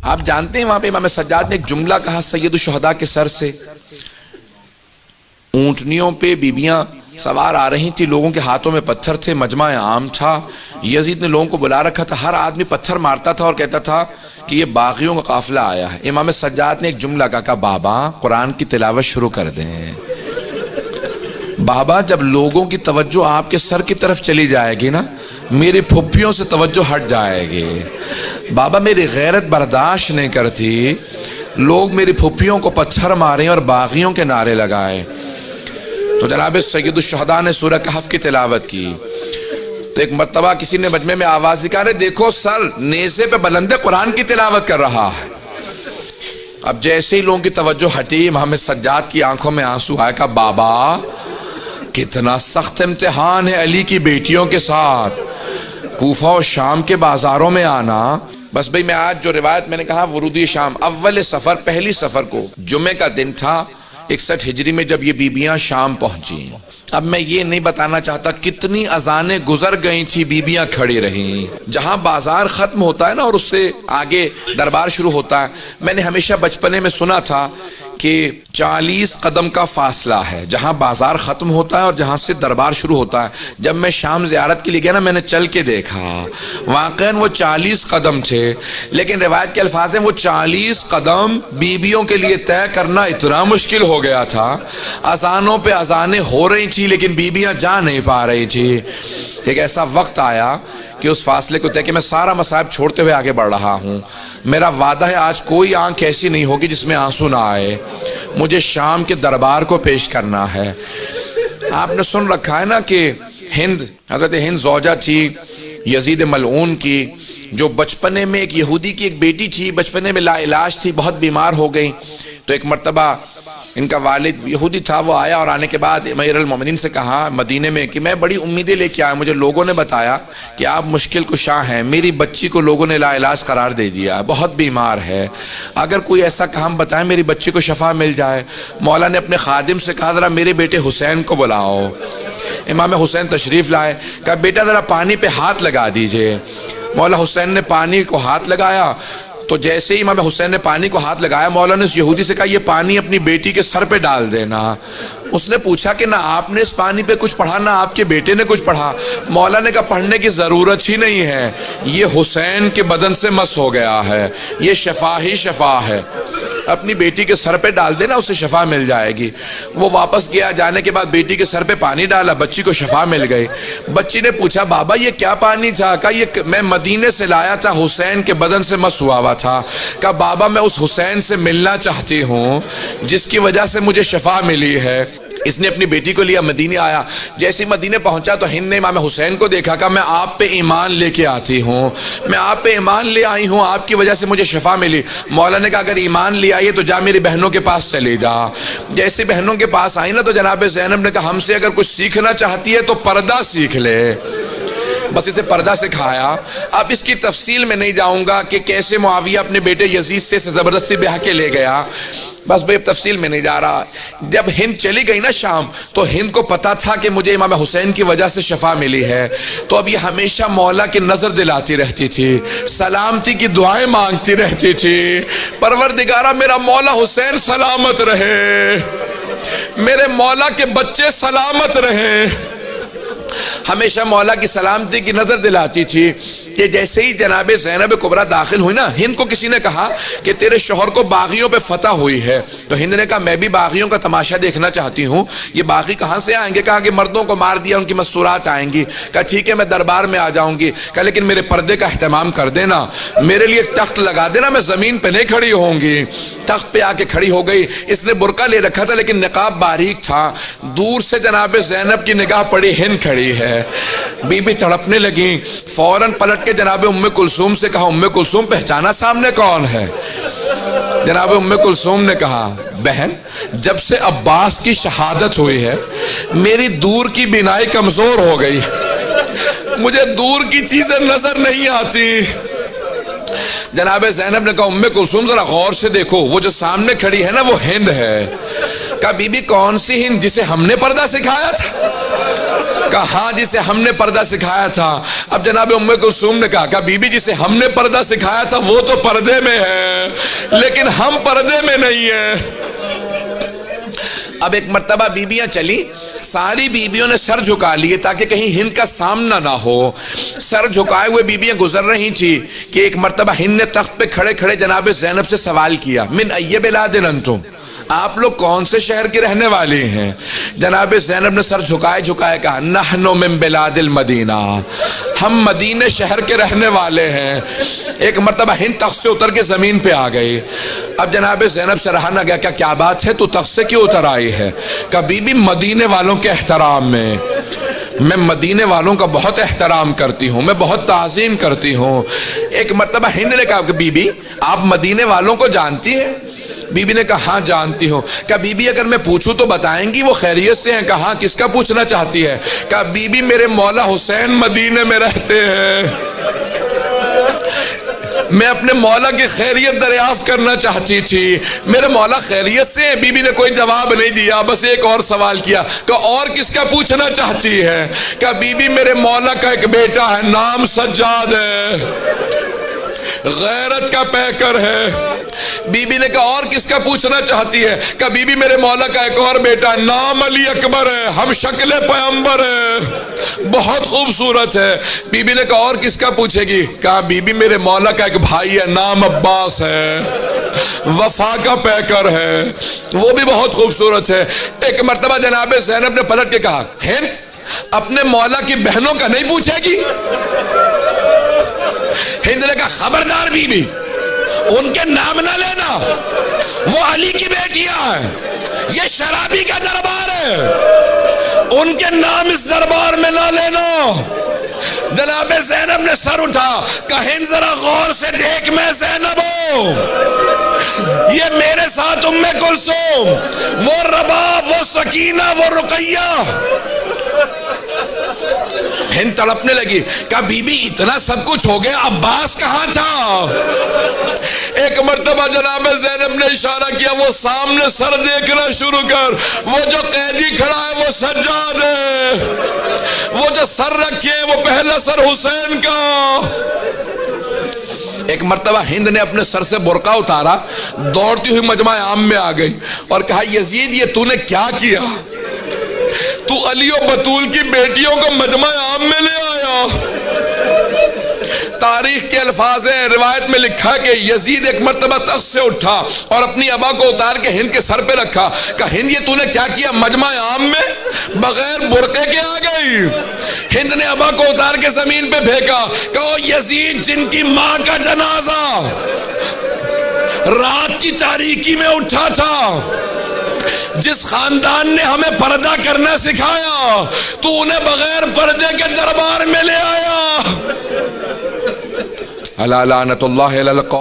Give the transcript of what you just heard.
آپ جانتے ہیں وہاں پہ امام سجاد نے ایک جملہ کہا سید الشہداء کے سر سے. اونٹنیوں پہ بیبیاں سوار آ رہی تھی، لوگوں کے ہاتھوں میں پتھر تھے، مجمع عام تھا. یزید نے لوگوں کو بلا رکھا تھا، ہر آدمی پتھر مارتا تھا اور کہتا تھا کہ یہ باغیوں کا قافلہ آیا ہے. امام سجاد نے ایک جملہ کہا بابا قرآن کی تلاوت شروع کر دیں. بابا جب لوگوں کی توجہ آپ کے سر کی طرف چلی جائے گی نا، میری پھپھیوں سے توجہ ہٹ جائے گی. بابا میری غیرت برداشت نہیں کرتی لوگ میری پھپھیوں کو پتھر ماریں اور باغیوں کے نعرے لگائے. تو جناب سید الشہداء نے سورہ کہف کی تلاوت کی. تو ایک مرتبہ کسی نے مجمع میں آواز نکالے، دیکھو سر نیزے پہ بلندے قرآن کی تلاوت کر رہا ہے. اب جیسے ہی لوگوں کی توجہ ہٹی، امام سجاد کی آنکھوں میں آنسو آیا. کہا بابا کتنا سخت امتحان ہے علی کی بیٹیوں کے ساتھ، کوفہ و شام کے بازاروں میں آنا. بس بھئی میں آج جو روایت میں نے کہا ورودی شام، اول سفر، پہلی سفر کو جمعے کا دن تھا 61 ہجری میں جب یہ بیبیاں شام پہنچیں. اب میں یہ نہیں بتانا چاہتا کتنی اذانیں گزر گئی تھی، بیبیاں کھڑی رہیں. جہاں بازار ختم ہوتا ہے نا اور اس سے آگے دربار شروع ہوتا ہے، میں نے ہمیشہ بچپنے میں سنا تھا کہ 40 قدم کا فاصلہ ہے جہاں بازار ختم ہوتا ہے اور جہاں سے دربار شروع ہوتا ہے. جب میں شام زیارت کے لیے گیا نا، میں نے چل کے دیکھا، واقعاً وہ 40 قدم تھے. لیکن روایت کے الفاظ ہیں وہ 40 قدم بیبیوں کے لیے طے کرنا اتنا مشکل ہو گیا تھا. اذانوں پہ اذانیں ہو رہی تھی لیکن بیبیاں جا نہیں پا رہی تھی. ایک ایسا وقت آیا کہ اس فاصلے کو طے کہ میں سارا مصائب چھوڑتے ہوئے آگے بڑھ رہا ہوں. میرا وعدہ ہے آج کوئی آنکھ ایسی نہیں ہوگی جس میں آنسو نہ آئے. مجھے شام کے دربار کو پیش کرنا ہے. آپ نے سن رکھا ہے نا کہ ہند، حضرت ہند زوجہ تھی یزید ملعون کی، جو بچپنے میں ایک یہودی کی ایک بیٹی تھی، بچپنے میں لا علاج تھی، بہت بیمار ہو گئی. تو ایک مرتبہ ان کا والد یہودی تھا، وہ آیا اور آنے کے بعد امیر المومنین سے کہا مدینے میں کہ میں بڑی امیدیں لے کے آیا، مجھے لوگوں نے بتایا کہ آپ مشکل کشا ہیں، میری بچی کو لوگوں نے لا علاج قرار دے دیا، بہت بیمار ہے، اگر کوئی ایسا کام بتائیں میری بچی کو شفا مل جائے. مولا نے اپنے خادم سے کہا ذرا میرے بیٹے حسین کو بلاؤ. امام حسین تشریف لائے. کہا بیٹا ذرا پانی پہ ہاتھ لگا دیجئے. مولا حسین نے پانی کو ہاتھ لگایا. تو جیسے ہی امام حسین نے پانی کو ہاتھ لگایا، مولا نے اس یہودی سے کہا یہ پانی اپنی بیٹی کے سر پہ ڈال دینا. اس نے پوچھا کہ نہ آپ نے اس پانی پہ کچھ پڑھا نہ آپ کے بیٹے نے کچھ پڑھا. مولا نے کہا پڑھنے کی ضرورت ہی نہیں ہے، یہ حسین کے بدن سے مس ہو گیا ہے، یہ شفا ہی شفا ہے، اپنی بیٹی کے سر پہ ڈال دینا، اسے شفا مل جائے گی. وہ واپس گیا، جانے کے بعد بیٹی کے سر پہ پانی ڈالا، بچی کو شفا مل گئی. بچی نے پوچھا بابا یہ کیا پانی تھا؟ کہا یہ میں مدینے سے لایا تھا، حسین کے بدن سے مس ہوا ہوا تھا. کہا بابا میں اس حسین سے ملنا چاہتی ہوں جس کی وجہ سے مجھے شفا ملی ہے. اس نے اپنی بیٹی کو لیا، مدینے آیا. جیسے مدینے پہنچا تو ہند نے امام حسین کو دیکھا. کہا میں آپ پہ ایمان لے کے آتی ہوں، میں آپ پہ ایمان لے آئی ہوں، آپ کی وجہ سے مجھے شفا ملی. مولا نے کہا اگر ایمان لے آئیے تو جا میری بہنوں کے پاس چلی جا. جیسے بہنوں کے پاس آئی نا تو جناب زینب نے کہا ہم سے اگر کچھ سیکھنا چاہتی ہے تو پردہ سیکھ لے. بس اسے پردہ سکھایا. اب اس کی تفصیل میں نہیں جاؤں گا کہ کیسے معاویہ اپنے بیٹے یزید سے زبردستی بیاہ کے لے گیا، بس بھئی تفصیل میں نہیں جا رہا. جب ہند چلی گئی نا شام، تو ہند کو پتا تھا کہ مجھے امام حسین کی وجہ سے شفا ملی ہے. تو اب یہ ہمیشہ مولا کی نظر دلاتی رہتی تھی، سلامتی کی دعائیں مانگتی رہتی تھی، پروردگارہ میرا مولا حسین سلامت رہے، میرے مولا کے بچے سلامت رہیں. ہمیشہ مولا کی سلامتی کی نظر دلاتی تھی. کہ جیسے ہی جناب زینب کبریٰ داخل ہوئی نا، ہند کو کسی نے کہا کہ تیرے شوہر کو باغیوں پہ فتح ہوئی ہے. تو ہند نے کہا میں بھی باغیوں کا تماشا دیکھنا چاہتی ہوں. یہ باغی کہاں سے آئیں گے؟ کہا کہ مردوں کو مار دیا ان کی مستورات آئیں گی. کہا ٹھیک ہے میں دربار میں آ جاؤں گی. کہا لیکن میرے پردے کا اہتمام کر دینا، میرے لیے تخت لگا دینا، میں زمین پہ نہیں کھڑی ہوں گی. تخت پہ آ کے کھڑی ہو گئی. اس نے برقع لے رکھا تھا لیکن نقاب باریک تھا. دور سے جناب زینب کی نگاہ پڑی، ہند کھڑی ہے. بی بی تڑپنے لگیں. فوراً پلٹ کے جناب ام کلثوم سے کہا ام کلثوم پہچانا سامنے کون ہے؟ جناب ام کلثوم نے کہا بہن جب سے عباس کی شہادت ہوئی ہے میری دور کی بینائی کمزور ہو گئی، مجھے دور کی چیزیں نظر نہیں آتی. جناب زینب نے کہا ام کلثوم ذرا غور سے دیکھو، وہ جو سامنے کھڑی ہے نا وہ ہند ہے۔ کہا بی بی کون سی ہند؟ جسے ہم نے پردہ سکھایا تھا؟ کہا ہاں جسے ہم نے پردہ سکھایا تھا۔ اب جناب ام کلثوم نے کہا بی بی جسے ہم نے پردہ سکھایا تھا وہ تو پردے میں ہے لیکن ہم پردے میں نہیں ہیں۔ اب ایک مرتبہ بیبیاں چلی، ساری بیبیوں نے سر جھکا لیے تاکہ کہیں ہند کا سامنا نہ ہو۔ سر جھکائے ہوئے بیبیاں گزر رہی تھی کہ ایک مرتبہ ہند نے تخت پہ کھڑے کھڑے جناب زینب سے سوال کیا، من ای بلاد انتم، آپ لوگ کون سے شہر کے رہنے والے ہیں؟ جناب زینب نے سر جھکائے جھکائے کہا نحن من بلاد المدینہ، ہم مدینہ شہر کے رہنے والے ہیں۔ ایک مرتبہ ہند تخت سے اتر کے زمین پہ آ گئی۔ اب جناب زینب سے رہا نہ گیا، کیا بات ہے، تو تخت سے کیوں اتر آئی ہے؟ کہ بی بی مدینے والوں کے احترام میں مدینے والوں کا بہت احترام کرتی ہوں، میں بہت تعظیم کرتی ہوں۔ ایک مرتبہ ہند نے کہا کہ بی بی آپ مدینے والوں کو جانتی ہیں؟ بی بی نے کہا ہاں جانتی ہوں۔ کہا بی بی اگر میں پوچھوں تو بتائیں گی وہ خیریت سے ہیں؟ کہا ہاں، کس کا پوچھنا چاہتی ہے؟ کہا بی بی میرے مولا حسین مدینے میں رہتے ہیں، میں اپنے مولا کی خیریت دریافت کرنا چاہتی تھی، میرے مولا خیریت سے ہیں؟ بی بی نے کوئی جواب نہیں دیا، بس ایک اور سوال کیا کہ اور کس کا پوچھنا چاہتی ہے؟ کہ بی بی میرے مولا کا ایک بیٹا ہے، نام سجاد ہے، غیرت کا پیکر ہے۔ بی بی نے کہا اور کس کا پوچھنا چاہتی ہے؟ کہ بی بی میرے مولا کا ایک اور بیٹا ہے، نام علی اکبر ہے، ہم شکل پیغمبر ہے، بہت خوبصورت ہے۔ بی بی نے کہا اور کس کا پوچھے گی؟ کہا بی بی میرے مولا کا ایک بھائی ہے، نام عباس ہے، وفا کا پیکر ہے، وہ بھی بہت خوبصورت ہے۔ ایک مرتبہ جناب زینب نے پلٹ کے کہا ہند اپنے مولا کی بہنوں کا نہیں پوچھے گی؟ ہند نے کہا خبردار بی بی ان کے نام نہ لینا، وہ علی کی بیٹیاں ہیں، یہ شرابی کا دربار ہے، ان کے نام اس دربار میں نہ لینا۔ جناب زینب نے سر اٹھا، کہا ہند ذرا غور سے دیکھ، میں زینب ہوں، یہ میرے ساتھ ام کلثوم، وہ رباب، وہ سکینہ، وہ رقیہ۔ ہند تڑپنے لگی، کہا بی بی اتنا سب کچھ ہو گیا، عباس کہاں تھا؟ ایک مرتبہ جناب زینب نے اشارہ کیا، وہ سامنے سر دیکھنا شروع کر، وہ جو قیدی کھڑا ہے وہ سجاد ہے، وہ جو سر رکھے ہیں وہ پہلا سر حسین کا۔ ایک مرتبہ ہند نے اپنے سر سے برقع اتارا، دوڑتی ہوئی مجمع عام میں آ گئی اور کہا یزید یہ تو نے کیا کیا؟ تو علی و بطول کی بیٹیوں کو مجمع عام میں لے آیا۔ تاریخ کے الفاظ ہیں، روایت میں لکھا کہ یزید ایک مرتبہ تخت سے اٹھا اور اپنی ابا کو اتار کے ہند کے سر پہ رکھا، کہا ہند یہ تو نے کیا کیا؟ مجمع عام میں بغیر برقعے کے آ گئی۔ ہند نے ابا کو اتار کے زمین پہ پھینکا، کہا یزید جن کی ماں کا جنازہ رات کی تاریکی میں اٹھا تھا، جس خاندان نے ہمیں پردہ کرنا سکھایا، تو انہیں بغیر پردے کے دربار میں لے آیا۔ الا لعنت اللہ علی القوم۔